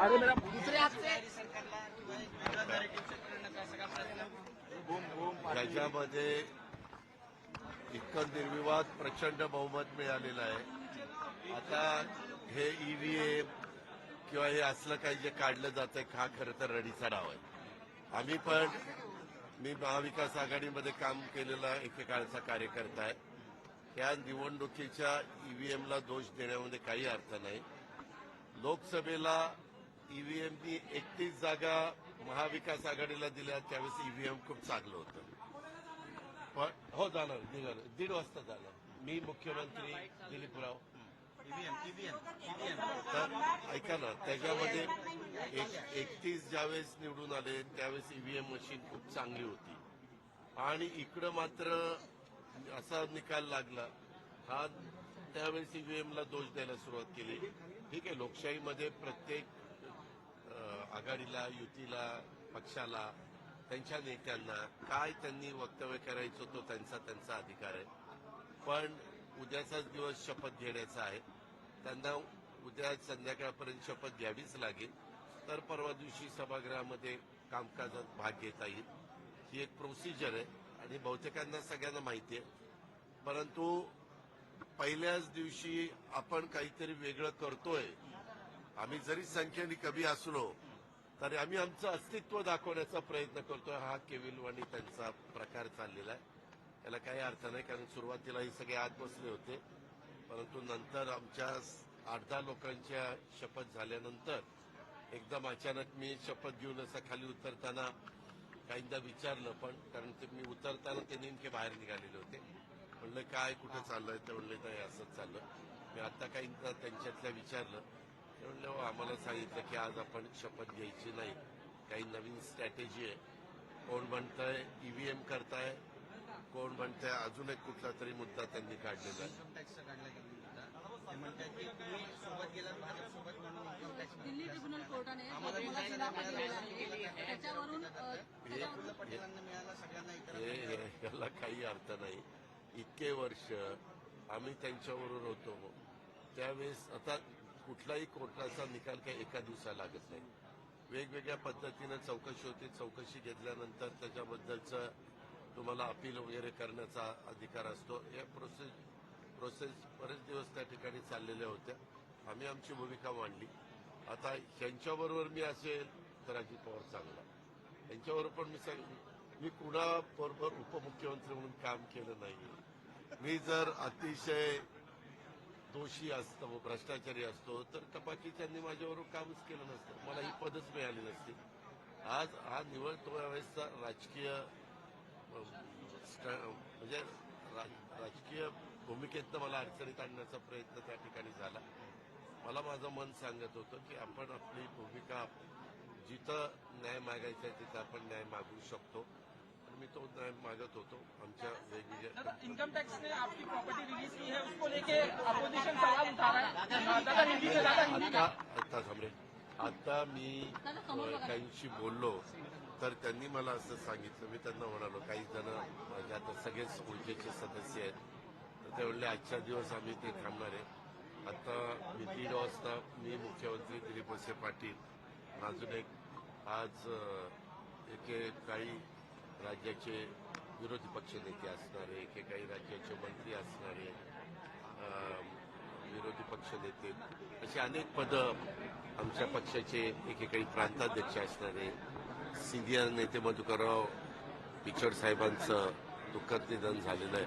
अरे मेरा दूसरे हाथ से राज्यामध्ये इतकं निर्विवाद प्रचंड बहुमत मिळालेलं आहे. आता हे ईव्हीएम किंवा हे असलं काही जे काढलं जातंय हा खरं तर रडीचा डाव आहे. आम्ही पण मी महाविकास आघाडीमध्ये काम केलेला एकेकाळचा कार्यकर्ता आहे. त्या निवडणुकीच्या ईव्हीएमला दोष देण्यामध्ये काही अर्थ नाही. लोकसभेला ईव्हीएमनी 31 जागा महाविकास आघाडीला दिल्या त्यावेळेस ईव्हीएम खूप चांगलं होतं. पण हो जाणार निघालं 1:30 वाजता झालं. मी मुख्यमंत्री दिलीपराव तर ऐका ना त्याच्यामध्ये 31 ज्यावेळेस निवडून आले त्यावेळेस ईव्हीएम मशीन खूप चांगली होती आणि इकडं मात्र असा निकाल लागला हा त्यावेळेस ईव्हीएमला दोष द्यायला सुरुवात केली. ठीक आहे लोकशाहीमध्ये प्रत्येक आघाडीला युतीला पक्षाला त्यांच्या नेत्यांना काय त्यांनी वक्तव्य करायचं तो त्यांचा अधिकार आहे. पण उद्याचाच दिवस शपथ घेण्याचा आहे. त्यांना उद्या संध्याकाळपर्यंत शपथ घ्यावीच लागेल तर परवा दिवशी सभागृहामध्ये कामकाजात भाग घेता येईल. ही एक प्रोसिजर आहे आणि बहुतेकांना सगळ्यांना माहिती आहे. परंतु पहिल्याच दिवशी आपण काहीतरी वेगळं करतोय. आम्ही जरी संख्येने कमी असलो तरी आम्ही आमचं अस्तित्व दाखवण्याचा प्रयत्न करतोय. हा केविलवाणी त्यांचा प्रकार चाललेला आहे. त्याला काही अर्थ नाही कारण सुरुवातीला हे सगळे आत बसले होते परंतु नंतर आमच्या 8-10 लोकांच्या शपथ झाल्यानंतर एकदम अचानक मी शपथ घेऊन असं खाली उतरताना काहींदा विचारलं पण कारण ते मी उतरताना ते नेमके बाहेर निघालेले होते. म्हणलं काय कुठं चाललंय ते म्हणले नाही असंच चाललं. मी आता काहींदा त्यांच्यातल्या विचारलं ते म्हणले हो आम्हाला सांगितलं की आज आपण शपथ घ्यायची नाही काही नवीन स्ट्रॅटेजी आहे. कोण म्हणतंय ईव्हीएम करताय कोण म्हणतंय अजून एक कुठला तरी मुद्दा त्यांनी काढलेला आहे. दिल्ली ट्रिब्युनल कोर्टाने त्याच्यावरून याला काही अर्थ नाही. इतके वर्ष आम्ही त्यांच्याबरोबर होतो त्यावेळेस आता कुठलाही कोर्टाचा निकाल काही एका दिवसाला लागत नाही. वेगवेगळ्या पद्धतीनं चौकशी होती. चौकशी घेतल्यानंतर त्याच्याबद्दलचं तुम्हाला अपील वगैरे करण्याचा अधिकार असतो. या प्रोसेस बरेच दिवस त्या ठिकाणी चाललेल्या होत्या. आम्ही आमची भूमिका मांडली. आता ह्यांच्याबरोबर मी असेल तर अजित पवार चांगला यांच्याबरोबर पण मी कुणाबरोबर उपमुख्यमंत्री म्हणून काम केलं नाही. मी जर अतिशय दोषी असतो भ्रष्टाचारी असतो तर टपाकी त्यांनी माझ्याबरोबर कामच केलं नसतं. मला ही पदच मिळाली नसती. आज हा निवड त्यावेळेसचा राजकीय म्हणजे राजकीय भूमिकेतनं मला अडचणीत आणण्याचा प्रयत्न त्या ठिकाणी झाला. मला माझं मन सांगत होतं की आपण आपली भूमिका जिथं न्याय मागायचा आहे तिथं आपण न्याय मागू शकतो आणि मी तो न्याय मागत होतो. आमच्या वेगवेगळ्या इनकम टैक्स ने आपकी प्रॉपर्टी रिलीज की है उसको लेके अपोजिशन सवाल उठा रहा है. आता थांबे आता मी काहींशी बोललो तर त्यांनी मला असं सांगितलं. मी त्यांना म्हणालो काही जण माझे आता सगळेच ओळखीचे सदस्य आहेत तर ते म्हणले आजच्या दिवस आम्ही ते थांबणार आहे. आता 1:30 वाजता मी मुख्यमंत्री दिलीप वळसे पाटील अजून एक आज काही राज्याचे विरोधी पक्ष नेते असणारे काही राज्याचे मंत्री असणारे विरोधी पक्ष नेते अशी अनेक पदं आमच्या पक्षाचे एकेकाळी प्रांताध्यक्ष असणारे सिनियर नेते मधुकरराव पिचड साहेबांचं दुःखद निधन झालेलं आहे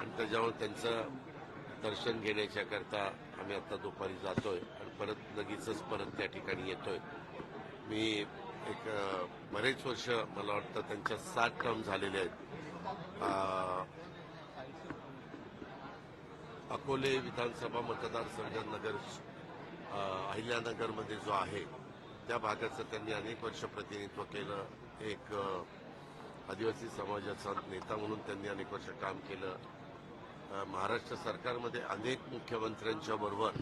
आणि त्याच्यामुळे त्यांचं दर्शन घेण्याच्या करता आम्ही आता दुपारी जातोय आणि परत लगेचच परत त्या ठिकाणी येतोय. मी एक बरेच वर्ष मला वाटतं त्यांच्या 7 टर्म झालेले आहेत. अकोले विधानसभा मतदारसंघ नगर अहिल्यानगरमध्ये जो आहे त्या भागाचं त्यांनी अनेक वर्ष प्रतिनिधित्व केलं. एक आदिवासी समाजाचा नेता म्हणून त्यांनी अनेक वर्ष काम केलं. महाराष्ट्र सरकारमध्ये अनेक मुख्यमंत्र्यांच्या बरोबर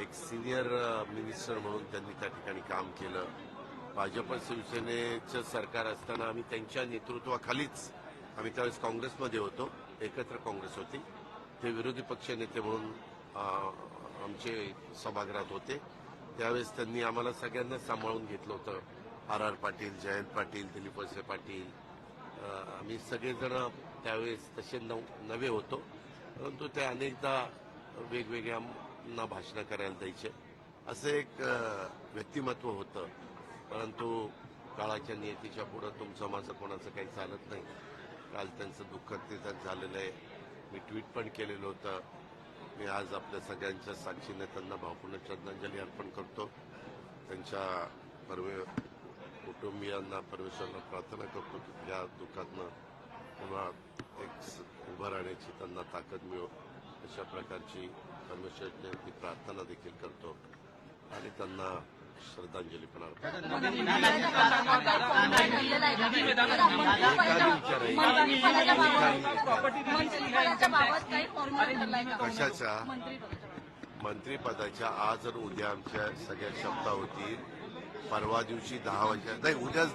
एक सिनियर मिनिस्टर म्हणून त्यांनी त्या ठिकाणी काम केलं. भाजप शिवसेनेचं सरकार असताना आम्ही त्यांच्या नेतृत्वाखालीच, आम्ही त्यावेळेस काँग्रेसमध्ये होतो, एकत्र काँग्रेस होती, ते विरोधी पक्ष नेते म्हणून आमचे सभागृहात होते. त्यावेळेस त्यांनी आम्हाला सगळ्यांना सांभाळून घेतलं होतं. आर पाटील, जयंत पाटील, दिलीप वळसे पाटील, आम्ही सगळेजण त्यावेळेस तसे नवे होतो. परंतु ते अनेकदा वेगवेगळ्यांना भाषणं करायला द्यायचे. असं एक व्यक्तिमत्व होतं. परंतु काळाच्या नियतीच्या पुढं तुमचं माझं कोणाचं काही चालत नाही. काल त्यांचं दुःखद निधन झालेलं आहे. मी ट्विट पण केलेलं होतं. मी आज आपल्या सगळ्यांच्या साक्षीने त्यांना भावपूर्ण श्रद्धांजली अर्पण करतो. त्यांच्या कुटुंबियांना परमेश्वराला प्रार्थना करतो की या दुःखातनं पुन्हा एक उभं राहण्याची त्यांना ताकद मिळो, अशा प्रकारची परमेश्वराची प्रार्थना देखील करतो आणि त्यांना श्रद्धांजली पण अर्पण कशाच्या मंत्रिपदाच्या आज आणि उद्या आमच्या सगळ्या शपथा होतील. परवा दिवशी 10 वाजे नाही, उद्याच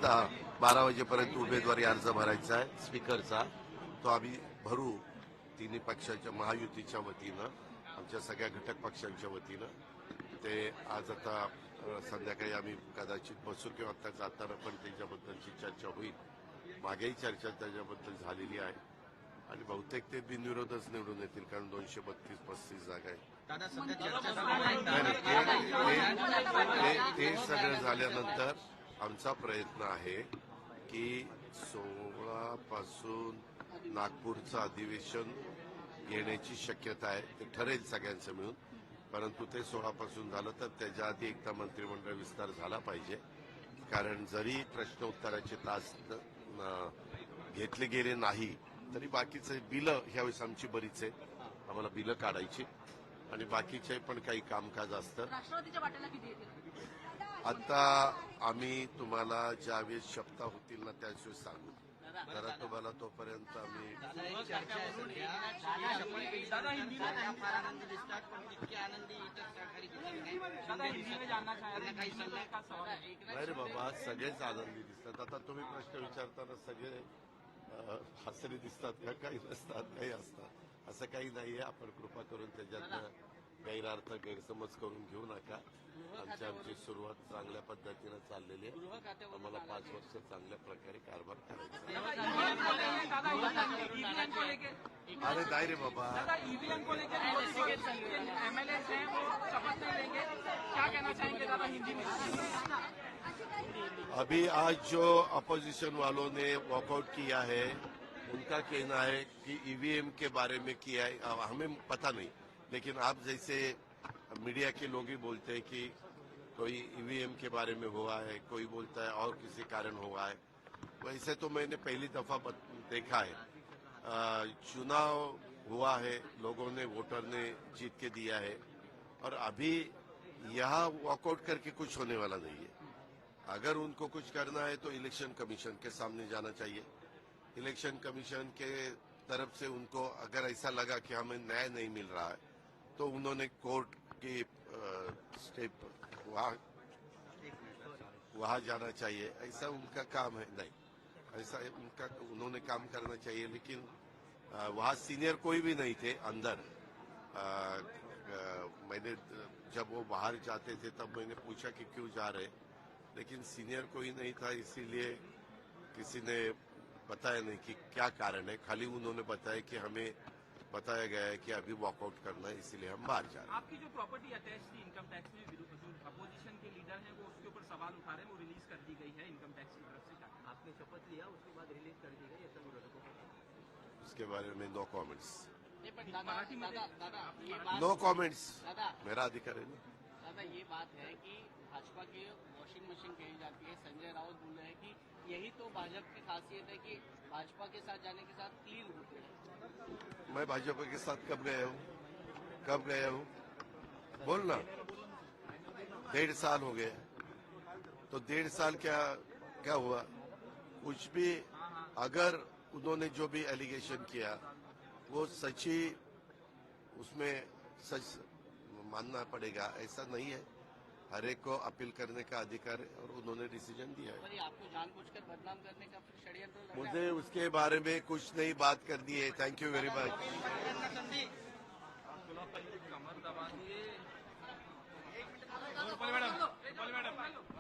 12 वाजेपर्यंत उमेदवारी अर्ज भरायचा आहे स्पीकरचा. तो आम्ही भरू तिन्ही पक्षाच्या महायुतीच्या वतीनं, आमच्या सगळ्या घटक पक्षांच्या वतीनं. ते आज आता संध्याकाळी आम्ही कदाचित बसू किंवा आता जाताना पण त्याच्याबद्दलची चर्चा होईल. मागेही चर्चा त्याच्याबद्दल झालेली आहे आणि बहुतेक ते बिनविरोधच निवडून येतील, कारण 232-35 जागा आहे. ते सगळं झाल्यानंतर आमचा प्रयत्न आहे की 16 पासून नागपूरचं अधिवेशन घेण्याची शक्यता आहे. ते ठरेल सगळ्यांचं मिळून. परंतु ते 16 पासून झालं तर त्याच्या आधी एकदा मंत्रिमंडळ विस्तार झाला पाहिजे. कारण जरी प्रश्न उत्तराचे तास घेतले गेले नाही तरी बाकीचे बिलं ह्यावेळेस आमची बरीच आहे. आम्हाला बिलं काढायची आणि बाकीचे पण काही कामकाज असतं. राष्ट्रवादीच्या वाट्याला किती येतील? आता आम्ही तुम्हाला ज्यावेळेस शपथा होतील ना त्याच वेळेस सांगू. जरा तुम्हाला तोपर्यंत आम्ही दादा हिंदी में जानना चाह रहे हैं. नाही रे बाबा, सगळेच आनंदी दिसतात. आता तुम्ही प्रश्न विचारताना सगळे हसरे दिसतात का? काही नसतात, काही असतात. असं काही नाहीये. आपण कृपा करून त्याच्यातनं गैरार्थ गैरसमज करून घेऊ नका. आमची सुरुवात चांगल्या पद्धतीनं चाललेली आहे. आम्हाला 5 वर्ष चांगल्या प्रकारे कारभार करायचा. अरे नाही रे बाबा, ईवीएम को लेकर एमएलए हैं वो शपथ नहीं लेंगे, क्या कहना चाहेंगे दादा हिंदी में? अभी आज जो अपोजिशन वालों ने वॉकआउट किया है उनका कहना है कि ईवीएम के बारे में किया है. हमें पता नहीं, लेकिन आप जैसे मीडिया के लोग ही बोलते हैं कि कोई ईवीएम के बारे में हुआ है, कोई बोलता है और किसी कारण हुआ है. वैसे तो मैंने पहली दफा देखा है. चुनाव हुआ है, लोगों ने, वोटर ने जीत के दिया है और अभी यहाँ वॉकआउट करके कुछ होने वाला नहीं है. अगर उनको कुछ करना है तो इलेक्शन कमीशन के सामने जाना चाहिए. इलेक्शन कमीशन के तरफ से उनको अगर ऐसा लगा कि हमें न्याय नहीं मिल रहा है तो उन्होंने कोर्ट की स्टेप वहां जाना चाहिए. ऐसा उनका काम है. नहीं, ऐसा उनका उन्होंने काम करना चाहिए. लेकिन वहां सीनियर कोई भी नहीं थे अंदर. मैंने जब वो बाहर जाते थे तब मैंने पूछा कि क्यों जा रहे, लेकिन सीनियर कोई नहीं था, इसीलिए किसी ने बताया नहीं कि क्या कारण है. खाली उन्होंने बताया कि हमें बताया गया है कि अभी वॉकआउट करना है, इसीलिए हम बाहर जा रहे हैं. आपकी जो प्रॉपर्टी अटैच थी इनकम टैक्स में, जो अपोजिशन के लीडर हैं वो उसके ऊपर सवाल उठा रहे हैं, वो रिलीज कर दी गई है इनकम टैक्स की तरफ से. क्या आपने शपथ लिया उसके बाद रिलीज कर दी गई, ऐसा विरोधकों को? उसके बारे में नो कमेंट्स. मराठी में नो कमेंट्स, मेरा अधिकार है ना. दादा ये बात है कि भाजपा की वॉशिंग मशीन कही जाती है. संजय राउत बोल रहे हैं कि यही तो भाजपा की खासियत है कि भाजपा के साथ जाने के साथ क्लीन होते हैं. मैं भाजपा के साथ कब गया हूँ? कब गया हूँ बोल ना, 1.5 साल हो गए। तो 1.5 साल क्या क्या हुआ? कुछ भी अगर उन्होंने जो भी एलिगेशन किया वो सच्ची, उसमें सच मानना पड़ेगा, ऐसा नहीं है। हर एक को अपील करने का अधिकार है और उन्होंने डिसीजन दिया है। पर ये आपको जानबूझकर बदनाम करने का फिर षड्यंत्र लग रहा है। मुझे उसके बारे में कुछ नहीं बात करनी है। Thank you very much. कमर दबा दिए। मैडम